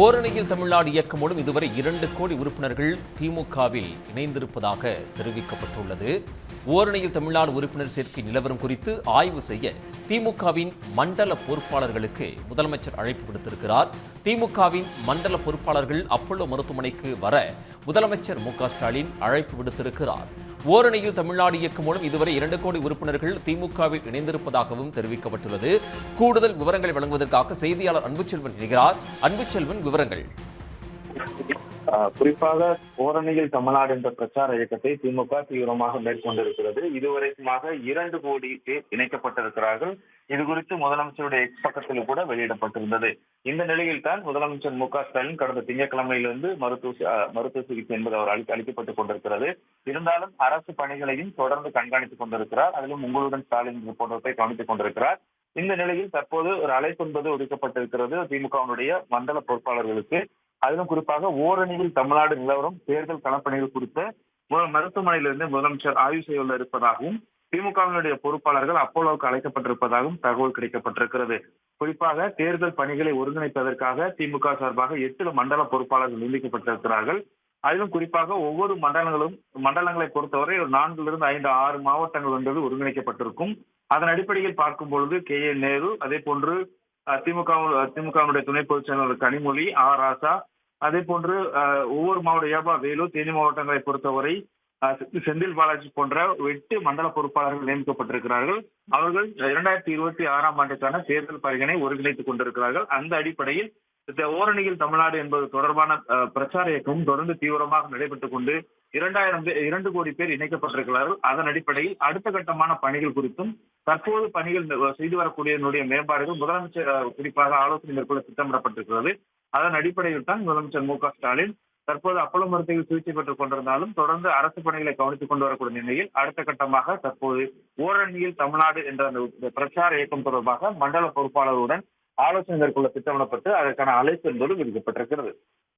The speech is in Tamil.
ஓரணியில் தமிழ்நாடு இயக்கம் மூலம் இதுவரை 2 கோடி உறுப்பினர்கள் திமுகவில் இணைந்திருப்பதாக தெரிவிக்கப்பட்டுள்ளது. ஓரணியில் தமிழ்நாடு உறுப்பினர் சேர்க்கை நிலவரம் குறித்து ஆய்வு செய்ய திமுகவின் மண்டல பொறுப்பாளர்களுக்கு முதலமைச்சர் அழைப்பு விடுத்திருக்கிறார். திமுகவின் மண்டல பொறுப்பாளர்கள் அப்பல்லோ மருத்துவமனைக்கு வர முதலமைச்சர் மு.க.ஸ்டாலின் அழைப்பு விடுத்திருக்கிறார். ஓரணியில் தமிழ்நாடு இயக்கம் மூலம் இதுவரை 2 கோடி உறுப்பினர்கள் திமுகவில் இணைந்திருப்பதாகவும் தெரிவிக்கப்பட்டுள்ளது. கூடுதல் விவரங்களை வழங்குவதற்காக செய்தியாளர் அன்புச்செல்வன் இணைகிறார். அன்புச்செல்வன், விவரங்கள். குறிப்பாக ஓரணியில் தமிழ்நாடு என்ற பிரச்சார இயக்கத்தை திமுக தீவிரமாக மேற்கொண்டிருக்கிறது. இதுவரைக்குமாக 2 கோடி பேர் இணைக்கப்பட்டிருக்கிறார்கள். இது குறித்து முதலமைச்சருடைய பக்கத்தில் கூட வெளியிடப்பட்டிருந்தது. இந்த நிலையில் தான் முதலமைச்சர் மு.க.ஸ்டாலின் கடந்த திங்கட்கிழமையிலிருந்து மருத்துவ சிகிச்சை என்பது அவர் அளிக்கப்பட்டுக் கொண்டிருக்கிறது. இருந்தாலும் அரசு பணிகளையும் தொடர்ந்து கண்காணித்துக் கொண்டிருக்கிறார். அதிலும் உங்களுடன் ஸ்டாலின் போன்றவற்றை கவனித்துக் கொண்டிருக்கிறார். இந்த நிலையில் தற்போது ஒரு அழைப்பு என்பது ஒதுக்கப்பட்டிருக்கிறது திமுகவினுடைய மண்டல பொறுப்பாளர்களுக்கு. அதிலும் குறிப்பாக ஓரணியில் தமிழ்நாடு நிலவரம், தேர்தல் களப்பணிகள் குறித்த மருத்துவமனையிலிருந்து முதலமைச்சர் ஆய்வு செய்ய இருப்பதாகவும் திமுகவினுடைய பொறுப்பாளர்கள் அப்போலோவுக்கு அழைக்கப்பட்டிருப்பதாகவும் தகவல் கிடைக்கப்பட்டிருக்கிறது. குறிப்பாக தேர்தல் பணிகளை ஒருங்கிணைப்பதற்காக திமுக சார்பாக 8 மண்டல பொறுப்பாளர்கள் நியமிக்கப்பட்டிருக்கிறார்கள். அதிலும் குறிப்பாக ஒவ்வொரு மண்டலங்களை பொறுத்தவரை ஒரு 4 5 6 மாவட்டங்கள் என்பது ஒருங்கிணைக்கப்பட்டிருக்கும். அதன் அடிப்படையில் பார்க்கும் பொழுது கே.என். நேரு, அதே போன்று திமுகவினுடைய துணை பொதுச் செயலாளர் கனிமொழி, ஆர். ராசா, அதே போன்று ஒவ்வொரு மாவட்ட வேலூர், தேனி மாவட்டங்களை பொறுத்தவரை செந்தில் பாலாஜி போன்ற 8 மண்டல பொறுப்பாளர்கள் நியமிக்கப்பட்டிருக்கிறார்கள். அவர்கள் 2026ஆம் ஆண்டுக்கான தேர்தல் பணிகளை ஒருங்கிணைத்துக் கொண்டிருக்கிறார்கள். அந்த அடிப்படையில் ஓரணியில் தமிழ்நாடு என்பது தொடர்பான பிரச்சார இயக்கம் தொடர்ந்து தீவிரமாக நடைபெற்றுக் கொண்டு 2 கோடி பேர் இணைக்கப்பட்டிருக்கிறார்கள். அதன் அடிப்படையில் அடுத்த கட்டமான பணிகள் குறித்தும் தற்போது பணிகள் செய்து வரக்கூடிய மேம்பாடுகள் முதலமைச்சர் குறிப்பாக ஆலோசனை மேற்கொள்ள திட்டமிடப்பட்டிருக்கிறது. அதன் அடிப்படையில் தான் முதலமைச்சர் மு.க.ஸ்டாலின் தற்போது அப்பல்லோ மருத்துவத்தில் சிகிச்சை பெற்றுக் கொண்டிருந்தாலும் தொடர்ந்து அரசு பணிகளை கவனித்துக் கொண்டு வரக்கூடிய நிலையில் அடுத்த கட்டமாக தற்போது ஓரணியில் தமிழ்நாடு என்ற அந்த பிரச்சார இயக்கம் தொடர்பாக மண்டல பொறுப்பாளருடன் ஆலோசனை மேற்கொள்ள திட்டமிடப்பட்டு அதற்கான அழைப்பு என்பது விடுக்கப்பட்டிருக்கிறது.